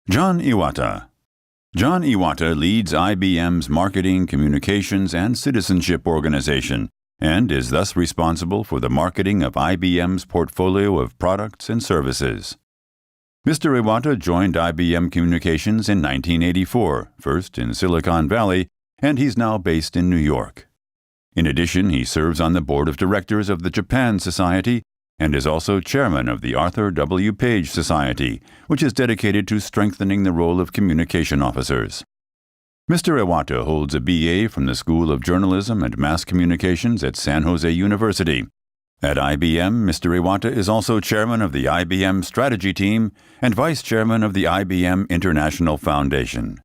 Jon Iwata. Jon Iwata leads IBM's Marketing, Communications, and Citizenship organization and is thus responsible for the marketing of IBM's portfolio of products and services. Mr. Iwata joined IBM Communications in 1984, first in Silicon Valley, and he's now based in New York. In addition, he serves on the board of directors of the Japan Society and is also chairman of the Arthur W. Page Society, which is dedicated to strengthening the role of communication officers. Mr. Iwata holds a BA from the School of Journalism and Mass Communications at San Jose University. At IBM, Mr. Iwata is also chairman of the IBM Strategy Team and vice chairman of the IBM International Foundation.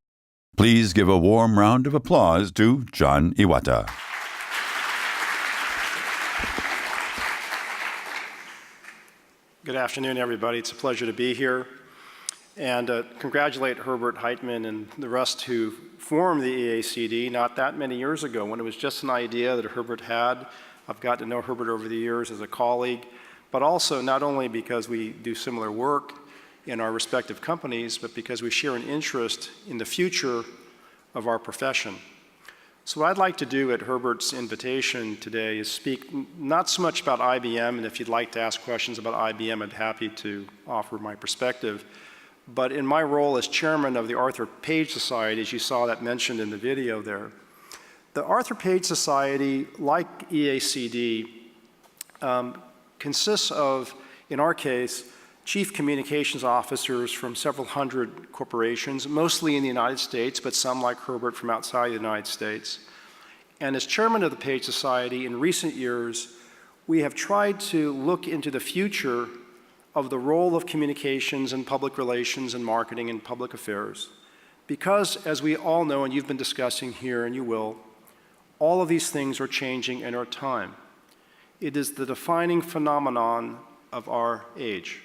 Please give a warm round of applause to Jon Iwata. Good afternoon, everybody. It's a pleasure to be here. And congratulate Herbert Heitman and the rest who formed the EACD not that many years ago when it was just an idea that Herbert had. I've gotten to know Herbert over the years as a colleague, but also not only because we do similar work in our respective companies, but because we share an interest in the future of our profession. So what I'd like to do at Herbert's invitation today is speak not so much about IBM, and if you'd like to ask questions about IBM, I'd be happy to offer my perspective. But in my role as chairman of the Arthur Page Society, as you saw that mentioned in the video there, the Arthur Page Society, like EACD, consists of, in our case, chief communications officers from several hundred corporations, mostly in the United States, but some like Herbert from outside the United States. And as chairman of the Page Society, in recent years, we have tried to look into the future of the role of communications and public relations and marketing and public affairs. Because, as we all know, and you've been discussing here, and you will, all of these things are changing in our time. It is the defining phenomenon of our age.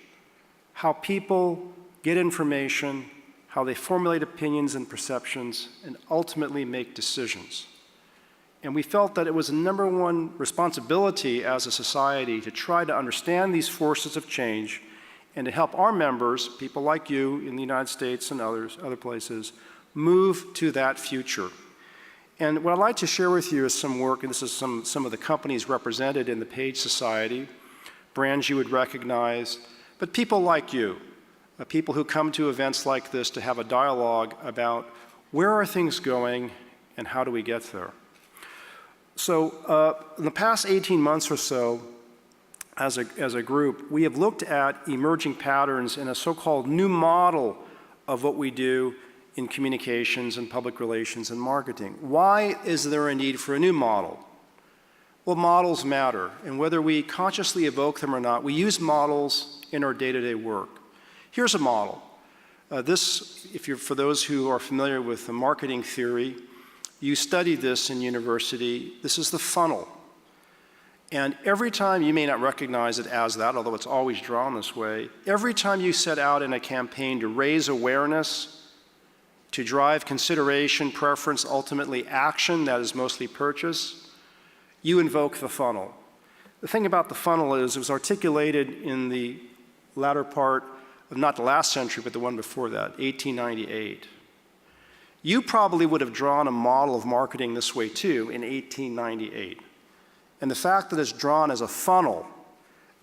How people get information, how they formulate opinions and perceptions, and ultimately make decisions. And we felt that it was a number one responsibility as a society to try to understand these forces of change and to help our members, people like you in the United States and other places, move to that future. And what I'd like to share with you is some work, and this is some of the companies represented in the Page Society, brands you would recognize, but people like you, people who come to events like this to have a dialogue about where are things going and how do we get there. So in the past 18 months or so, as a group, we have looked at emerging patterns in a so-called new model of what we do in communications and public relations and marketing. Why is there a need for a new model? Well, models matter, and whether we consciously evoke them or not, we use models in our day-to-day work. Here's a model. For those who are familiar with the marketing theory, you studied this in university. This is the funnel. And every time, you may not recognize it as that, although it's always drawn this way, every time you set out in a campaign to raise awareness, to drive consideration, preference, ultimately action, that is mostly purchase, you invoke the funnel. The thing about the funnel is it was articulated in the latter part of not the last century, but the one before that, 1898. You probably would have drawn a model of marketing this way too in 1898. And the fact that it's drawn as a funnel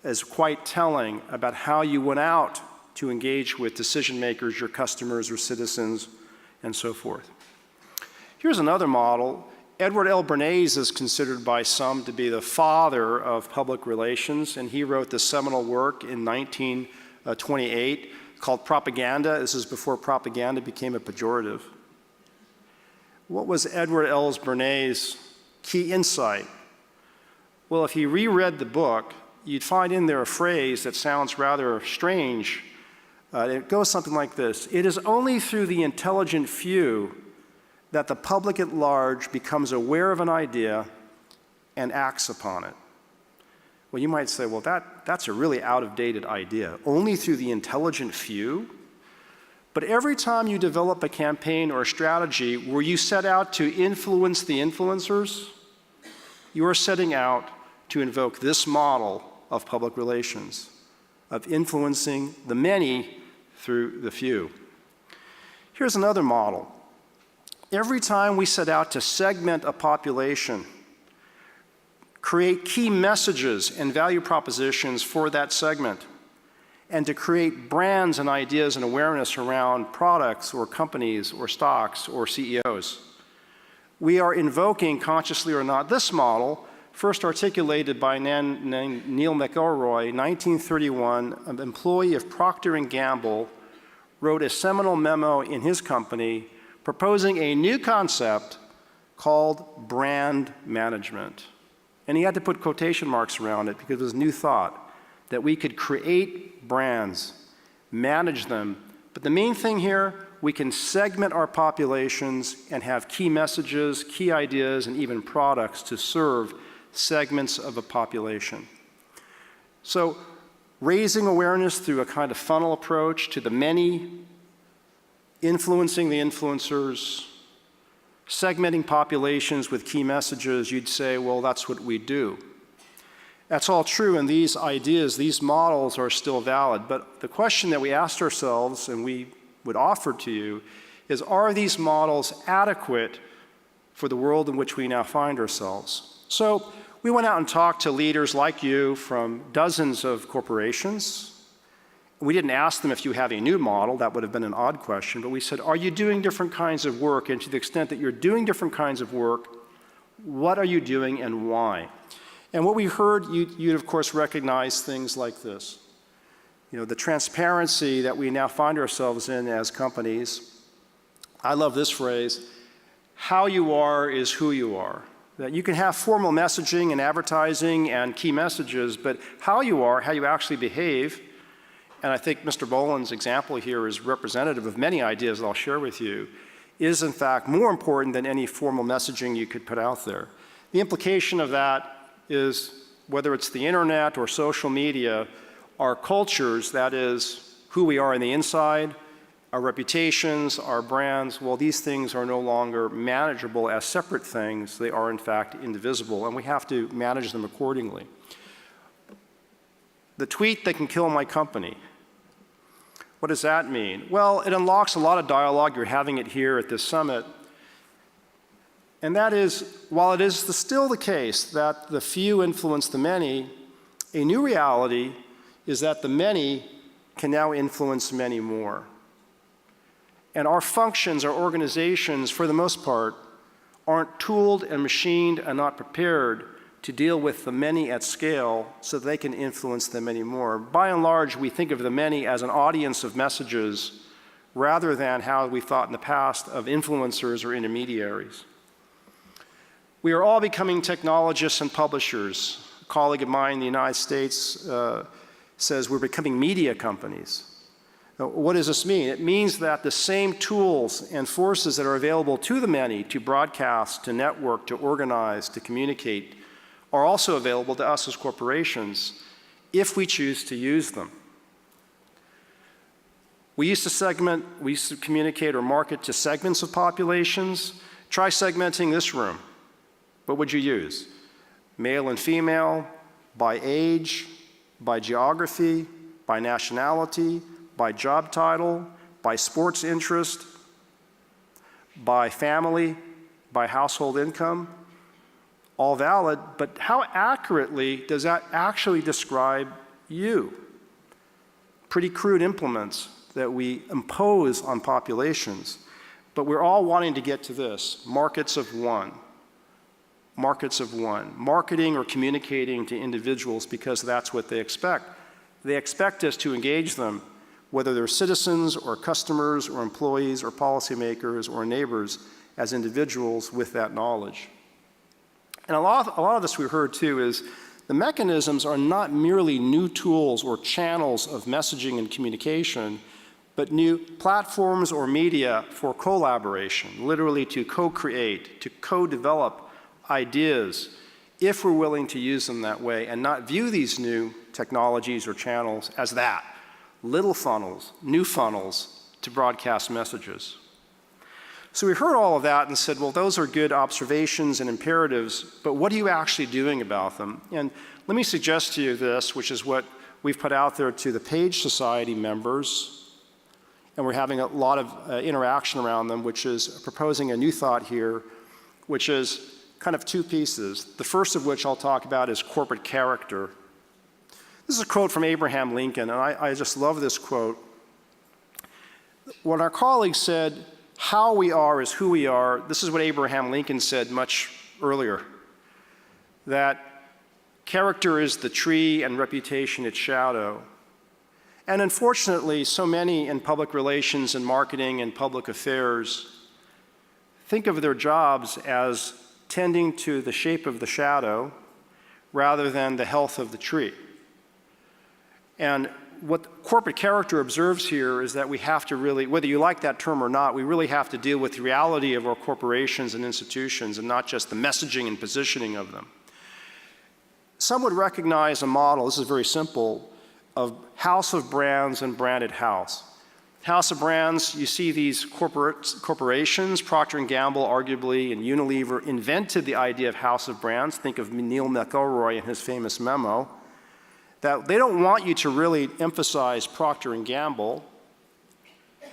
is quite telling about how you went out to engage with decision makers, your customers or citizens, and so forth. Here's another model. Edward L. Bernays is considered by some to be the father of public relations, and he wrote this seminal work in 1928 called Propaganda. This is before propaganda became a pejorative. What was Edward L. Bernays' key insight? Well, if you reread the book, you'd find in there a phrase that sounds rather strange. It goes something like this: "It is only through the intelligent few that the public at large becomes aware of an idea and acts upon it." Well, you might say, well, that's a really out-of-dated idea. Only through the intelligent few? But every time you develop a campaign or a strategy where you set out to influence the influencers, you are setting out to invoke this model of public relations, of influencing the many through the few. Here's another model. Every time we set out to segment a population, create key messages and value propositions for that segment, and to create brands and ideas and awareness around products or companies or stocks or CEOs, we are invoking, consciously or not, this model, first articulated by Neil McElroy, 1931, an employee of Procter & Gamble, wrote a seminal memo in his company proposing a new concept called brand management. And he had to put quotation marks around it because it was new thought, that we could create brands, manage them, but the main thing here, we can segment our populations and have key messages, key ideas, and even products to serve segments of a population. So raising awareness through a kind of funnel approach to the many, influencing the influencers, segmenting populations with key messages, you'd say, well, that's what we do. That's all true, and these ideas, these models are still valid. But the question that we asked ourselves, and we would offer to you, is are these models adequate for the world in which we now find ourselves? So we went out and talked to leaders like you from dozens of corporations. We didn't ask them if you have a new model, that would have been an odd question, but we said, are you doing different kinds of work? And to the extent that you're doing different kinds of work, what are you doing and why? And what we heard, you'd of course recognize things like this. You know, the transparency that we now find ourselves in as companies. I love this phrase, how you are is who you are. That you can have formal messaging and advertising and key messages, but how you are, how you actually behave, and I think Mr. Boland's example here is representative of many ideas that I'll share with you, is in fact more important than any formal messaging you could put out there. The implication of that is, whether it's the internet or social media, our cultures, that is, who we are on the inside, our reputations, our brands, well, these things are no longer manageable as separate things. They are, in fact, indivisible, and we have to manage them accordingly. The tweet that can kill my company. What does that mean? Well, it unlocks a lot of dialogue. You're having it here at this summit. And that is, while it is still the case that the few influence the many, a new reality is that the many can now influence many more. And our functions, our organizations, for the most part, aren't tooled and machined and not prepared to deal with the many at scale so that they can influence the many more. By and large, we think of the many as an audience of messages rather than how we thought in the past of influencers or intermediaries. We are all becoming technologists and publishers. A colleague of mine in the United States says we're becoming media companies. Now, what does this mean? It means that the same tools and forces that are available to the many to broadcast, to network, to organize, to communicate are also available to us as corporations if we choose to use them. We used to communicate or market to segments of populations. Try segmenting this room. What would you use? Male and female, by age, by geography, by nationality, by job title, by sports interest, by family, by household income. All valid, but how accurately does that actually describe you? Pretty crude implements that we impose on populations, but we're all wanting to get to this, markets of one. Markets of one. Marketing or communicating to individuals because that's what they expect. They expect us to engage them, whether they're citizens or customers or employees or policymakers or neighbors, as individuals with that knowledge. And a lot of this we heard too is the mechanisms are not merely new tools or channels of messaging and communication, but new platforms or media for collaboration, literally to co-create, to co-develop ideas, if we're willing to use them that way and not view these new technologies or channels as that, little funnels, new funnels to broadcast messages. So we heard all of that and said, well, those are good observations and imperatives, but what are you actually doing about them? And let me suggest to you this, which is what we've put out there to the Page Society members and we're having a lot of interaction around them, which is proposing a new thought here, which is kind of two pieces. The first of which I'll talk about is corporate character. This is a quote from Abraham Lincoln, and I just love this quote. When our colleague said, "How we are is who we are," this is what Abraham Lincoln said much earlier, that character is the tree and reputation its shadow. And unfortunately, so many in public relations and marketing and public affairs think of their jobs as tending to the shape of the shadow rather than the health of the tree. And what corporate character observes here is that we have to really, whether you like that term or not, we really have to deal with the reality of our corporations and institutions and not just the messaging and positioning of them. Some would recognize a model, this is very simple, of house of brands and branded house. House of brands, you see these corporations, Procter & Gamble arguably and Unilever invented the idea of house of brands. Think of Neil McElroy and his famous memo, that they don't want you to really emphasize Procter & Gamble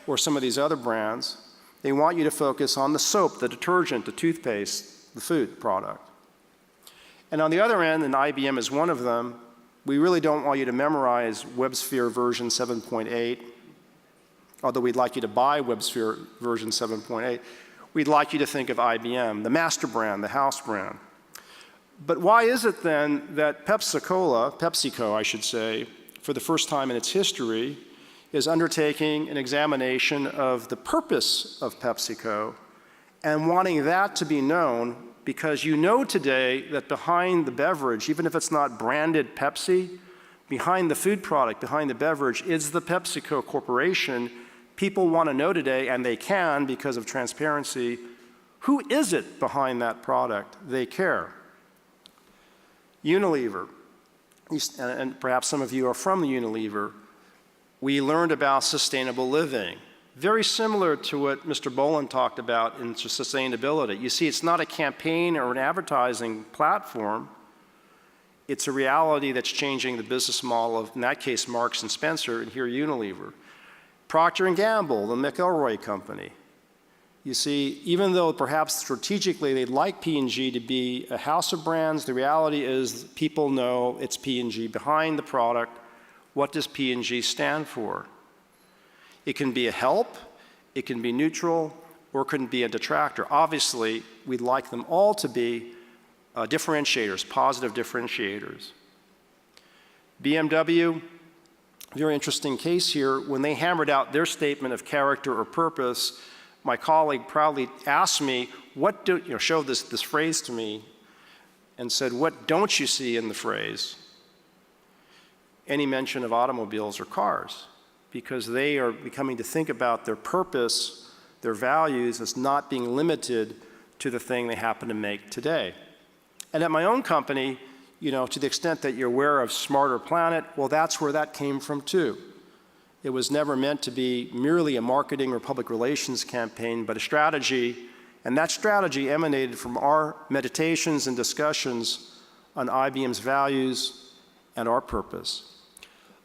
or some of these other brands. They want you to focus on the soap, the detergent, the toothpaste, the food product. And on the other end, and IBM is one of them, we really don't want you to memorize WebSphere version 7.8, although we'd like you to buy WebSphere version 7.8. We'd like you to think of IBM, the master brand, the house brand. But why is it then that PepsiCo, I should say, for the first time in its history, is undertaking an examination of the purpose of PepsiCo and wanting that to be known? Because you know today that behind the beverage, even if it's not branded Pepsi, behind the food product, behind the beverage, is the PepsiCo Corporation. People want to know today, and they can because of transparency, who is it behind that product? They care. Unilever, and perhaps some of you are from the Unilever, we learned about sustainable living. Very similar to what Mr. Boland talked about in sustainability. You see, it's not a campaign or an advertising platform. It's a reality that's changing the business model of, in that case, Marks and Spencer, and here Unilever. Procter & Gamble, the McElroy company. You see, even though perhaps strategically they'd like P&G to be a house of brands, the reality is people know it's P&G behind the product. What does P&G stand for? It can be a help, it can be neutral, or it can be a detractor. Obviously, we'd like them all to be differentiators, positive differentiators. BMW, very interesting case here. When they hammered out their statement of character or purpose, my colleague proudly asked me, showed this phrase to me and said, "What don't you see in the phrase?" Any mention of automobiles or cars, because they are becoming to think about their purpose, their values as not being limited to the thing they happen to make today. And at my own company, to the extent that you're aware of Smarter Planet, well, that's where that came from too. It was never meant to be merely a marketing or public relations campaign, but a strategy, and that strategy emanated from our meditations and discussions on IBM's values and our purpose.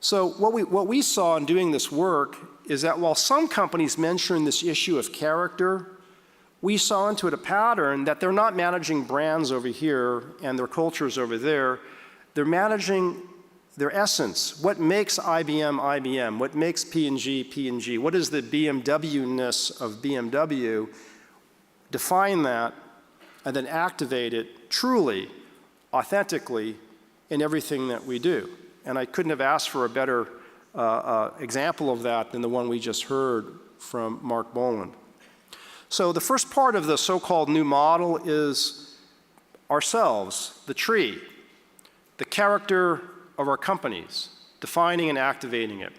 So what we saw in doing this work is that while some companies mention this issue of character, we saw into it a pattern that they're not managing brands over here and their cultures over there. They're managing their essence. What makes IBM IBM? What makes P&G P&G? What is the BMW-ness of BMW? Define that and then activate it truly, authentically in everything that we do. And I couldn't have asked for a better example of that than the one we just heard from Mark Boland. So the first part of the so-called new model is ourselves, the tree, the character of our companies, defining and activating it.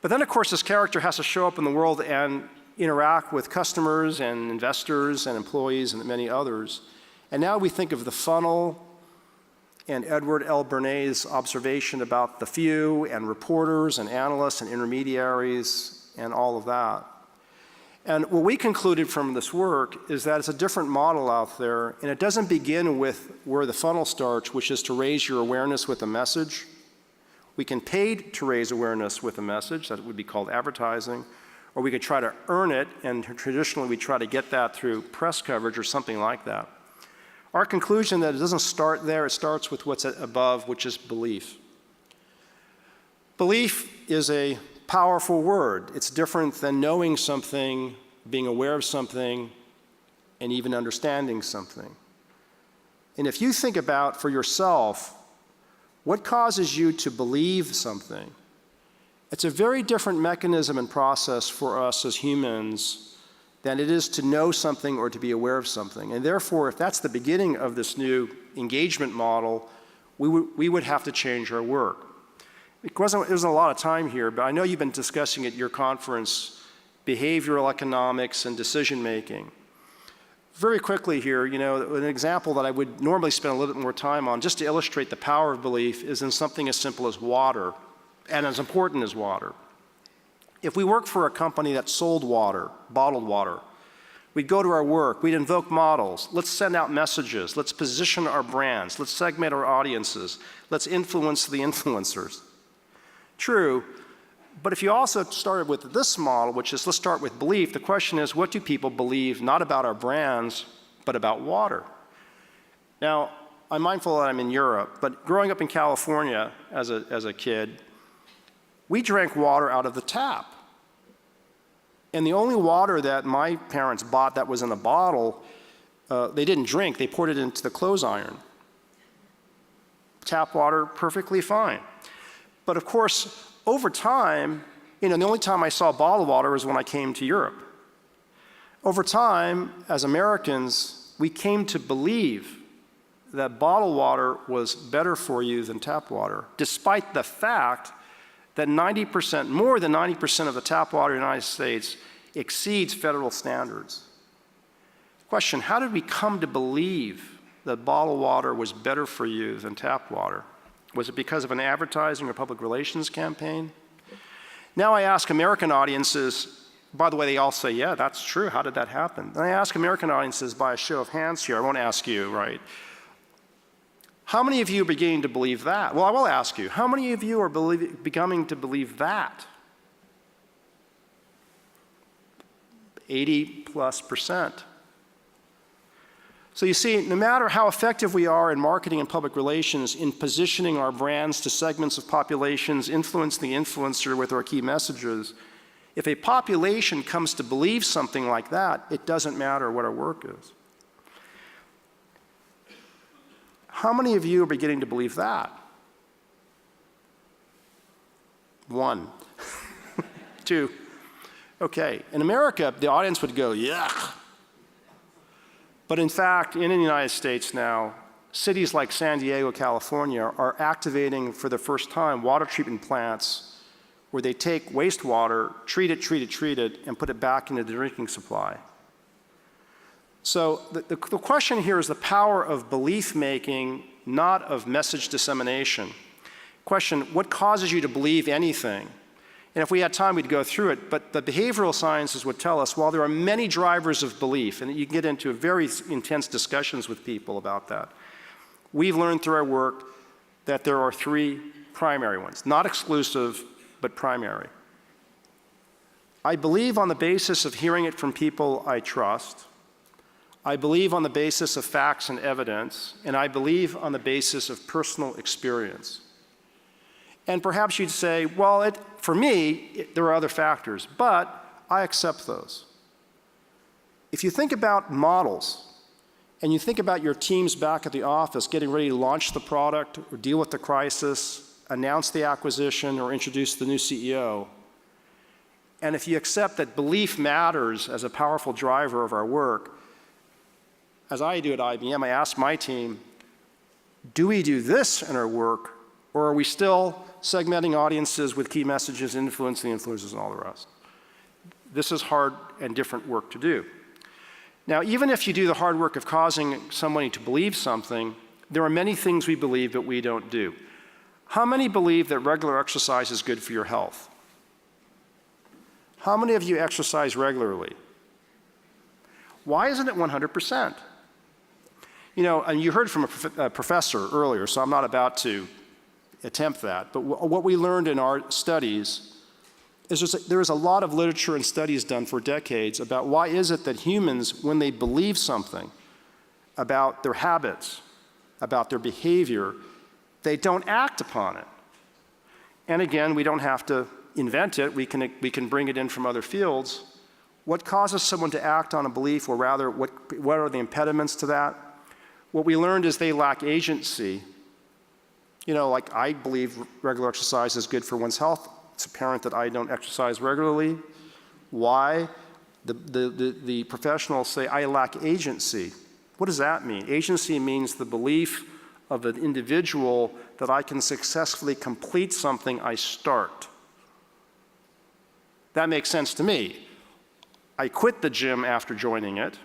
But then, of course, this character has to show up in the world and interact with customers and investors and employees and many others. And now we think of the funnel and Edward L. Bernays' observation about the few and reporters and analysts and intermediaries and all of that. And what we concluded from this work is that it's a different model out there, and it doesn't begin with where the funnel starts, which is to raise your awareness with a message. We can pay to raise awareness with a message, that would be called advertising, or we could try to earn it, and traditionally we try to get that through press coverage or something like that. Our conclusion that it doesn't start there, it starts with what's above, which is belief. Belief is a powerful word. It's different than knowing something, being aware of something, and even understanding something. And if you think about for yourself, what causes you to believe something? It's a very different mechanism and process for us as humans than it is to know something or to be aware of something. And therefore, if that's the beginning of this new engagement model, we would have to change our work. There wasn't a lot of time here, but I know you've been discussing at your conference behavioral economics and decision making. Very quickly here, an example that I would normally spend a little bit more time on, just to illustrate the power of belief, is in something as simple as water, and as important as water. If we worked for a company that sold water, bottled water, we'd go to our work, we'd invoke models, let's send out messages, let's position our brands, let's segment our audiences, let's influence the influencers. True, but if you also started with this model, which is let's start with belief, the question is, what do people believe, not about our brands, but about water? Now, I'm mindful that I'm in Europe, but growing up in California as a kid, we drank water out of the tap. And the only water that my parents bought that was in a bottle, they didn't drink, they poured it into the clothes iron. Tap water, perfectly fine. But of course, over time, the only time I saw bottled water was when I came to Europe. Over time, as Americans, we came to believe that bottled water was better for you than tap water, despite the fact that more than 90% of the tap water in the United States exceeds federal standards. Question, how did we come to believe that bottled water was better for you than tap water? Was it because of an advertising or public relations campaign? Now I ask American audiences, by the way, they all say, yeah, that's true. How did that happen? And I ask American audiences by a show of hands here. I won't ask you, right? How many of you are beginning to believe that? Well, I will ask you. How many of you are beginning to believe that? 80+%. So you see, no matter how effective we are in marketing and public relations, in positioning our brands to segments of populations, influencing the influencer with our key messages, if a population comes to believe something like that, it doesn't matter what our work is. How many of you are beginning to believe that? 1. 2. Okay, in America, the audience would go, yuck. But in fact, in the United States now, cities like San Diego, California are activating for the first time water treatment plants where they take wastewater, treat it, and put it back into the drinking supply. So the question here is the power of belief making, not of message dissemination. Question, what causes you to believe anything? And if we had time, we'd go through it, but the behavioral sciences would tell us, while there are many drivers of belief, and you can get into very intense discussions with people about that, we've learned through our work that there are 3 primary ones, not exclusive, but primary. I believe on the basis of hearing it from people I trust, I believe on the basis of facts and evidence, and I believe on the basis of personal experience. And perhaps you'd say, well, for me, there are other factors, but I accept those. If you think about models, and you think about your teams back at the office getting ready to launch the product or deal with the crisis, announce the acquisition, or introduce the new CEO, and if you accept that belief matters as a powerful driver of our work, as I do at IBM, I ask my team, do we do this in our work, or are we still segmenting audiences with key messages, influencing the influencers, and all the rest? This is hard and different work to do. Now, even if you do the hard work of causing somebody to believe something, there are many things we believe that we don't do. How many believe that regular exercise is good for your health? How many of you exercise regularly? Why isn't it 100%? And you heard from a professor earlier, so I'm not about to attempt that, but what we learned in our studies there is a lot of literature and studies done for decades about why is it that humans, when they believe something about their habits, about their behavior, they don't act upon it. And again, we don't have to invent it. We can bring it in from other fields. What causes someone to act on a belief, or rather, what are the impediments to that? What we learned is they lack agency. You know, like I believe regular exercise is good for one's health. It's apparent that I don't exercise regularly. Why? The professionals say I lack agency. What does that mean? Agency means the belief of an individual that I can successfully complete something I start. That makes sense to me. I quit the gym after joining it.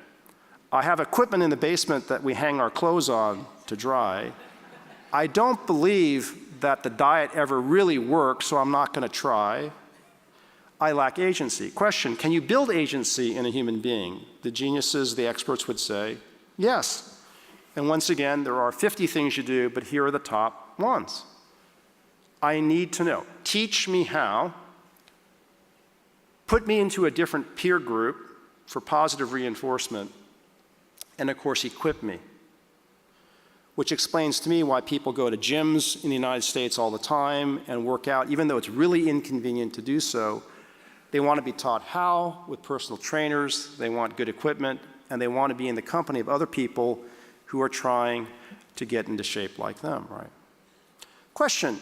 I have equipment in the basement that we hang our clothes on to dry. I don't believe that the diet ever really works, so I'm not going to try. I lack agency. Question, can you build agency in a human being? The geniuses, the experts would say, yes. And once again, there are 50 things you do, but here are the top ones. I need to know. Teach me how. Put me into a different peer group for positive reinforcement. And of course, equip me. Which explains to me why people go to gyms in the United States all the time and work out, even though it's really inconvenient to do so. They want to be taught how with personal trainers, they want good equipment, and they want to be in the company of other people who are trying to get into shape like them, right? Question,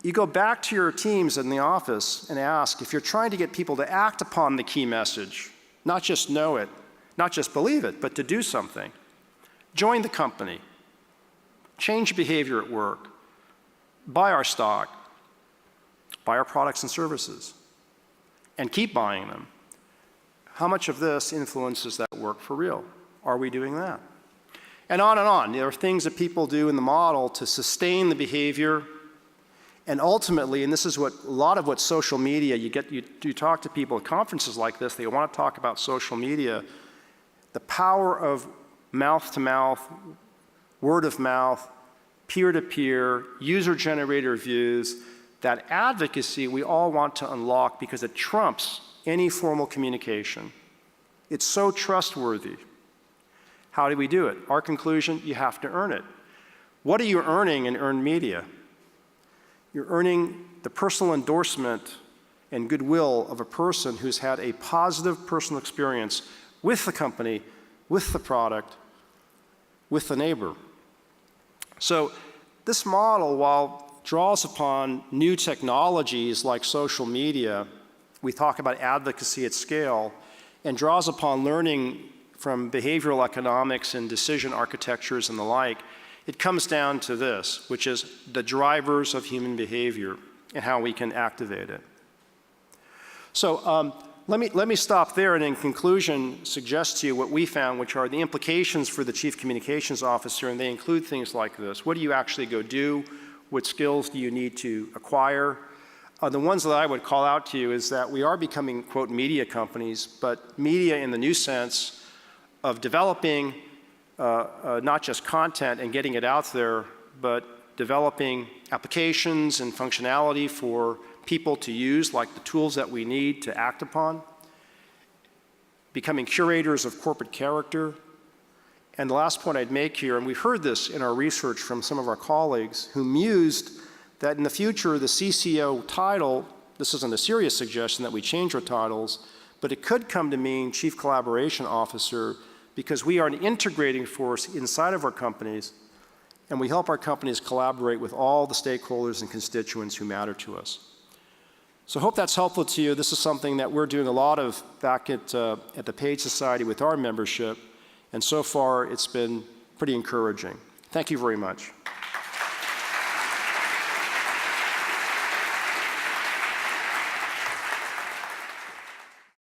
you go back to your teams in the office and ask, if you're trying to get people to act upon the key message, not just know it, not just believe it, but to do something, join the company. Change behavior at work, buy our stock, buy our products and services, and keep buying them. How much of this influences that work for real? Are we doing that? And on and on. There are things that people do in the model to sustain the behavior, and ultimately, and this is what a lot of what social media, you talk to people at conferences like this, they want to talk about social media, the power of mouth-to-mouth, word of mouth, peer-to-peer, user-generated reviews, that advocacy we all want to unlock because it trumps any formal communication. It's so trustworthy. How do we do it? Our conclusion, you have to earn it. What are you earning in earned media? You're earning the personal endorsement and goodwill of a person who's had a positive personal experience with the company, with the product, with the neighbor. So this model, while draws upon new technologies like social media, we talk about advocacy at scale, and draws upon learning from behavioral economics and decision architectures and the like, it comes down to this, which is the drivers of human behavior and how we can activate it. So let me stop there, and in conclusion suggest to you what we found, which are the implications for the Chief Communications Officer, and they include things like this. What do you actually go do? What skills do you need to acquire? The ones that I would call out to you is that we are becoming, quote, media companies, but media in the new sense of developing not just content and getting it out there, but developing applications and functionality for people to use, like the tools that we need to act upon, becoming curators of corporate character. And the last point I'd make here, and we've heard this in our research from some of our colleagues who mused that in the future the CCO title, this isn't a serious suggestion that we change our titles, but it could come to mean Chief Collaboration Officer, because we are an integrating force inside of our companies, and we help our companies collaborate with all the stakeholders and constituents who matter to us. So I hope that's helpful to you. This is something that we're doing a lot of back at the Page Society with our membership, and so far it's been pretty encouraging. Thank you very much.